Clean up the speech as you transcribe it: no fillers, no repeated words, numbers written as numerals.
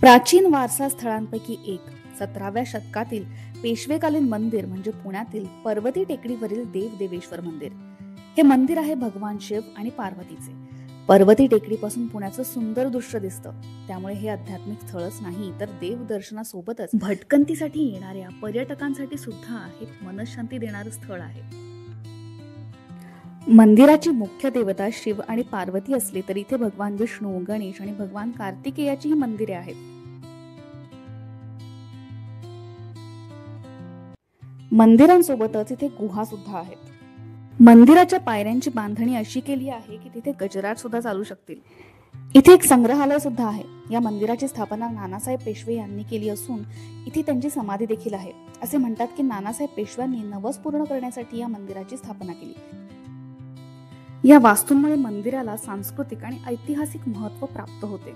प्राचीन वारसा स्थळांपैकी एक 17व्या शतकातील पेशवेकालीन मंदिर म्हणजे पुण्यातील पर्वती टेकडीवरील देवदेवेश्वर मंदिर. हे मंदिर आहे भगवान शिव आणि पार्वतीचे. पर्वती टेकडीपासून पुण्याचं सुंदर दृश्य दिसतं. त्यामुळे हे आध्यात्मिक स्थळच नाही तर देवदर्शनासोबतच भटकंतीसाठी येणाऱ्या पर्यटकांसाठी सुद्धा हे मनशांती देणारं स्थळ आहे. मंदिराची मुख्य देवता शिव आणि पार्वती असली तरी इथे भगवान विष्णू, गणेश आणि भगवान कार्तिकेयाची ही मंदिरे आहेत. मंदिरांसोबतच इथे गुहा सुद्धा आहेत. मंदिराच्या पायऱ्यांची बांधणी अशी केली आहे की तिथे गजराट सुद्धा चालू शकतील. इथे एक संग्रहालय सुद्धा आहे. या मंदिराची स्थापना नानासाहेब पेशवे यांनी केली असून इथे त्यांची समाधी देखील आहे. असे म्हणतात की नानासाहेब पेशव्यांनी नवस पूर्ण करण्यासाठी या मंदिराची स्थापना केली. या वास्तूंमुळे मंदिराला सांस्कृतिक आणि ऐतिहासिक महत्त्व प्राप्त होते.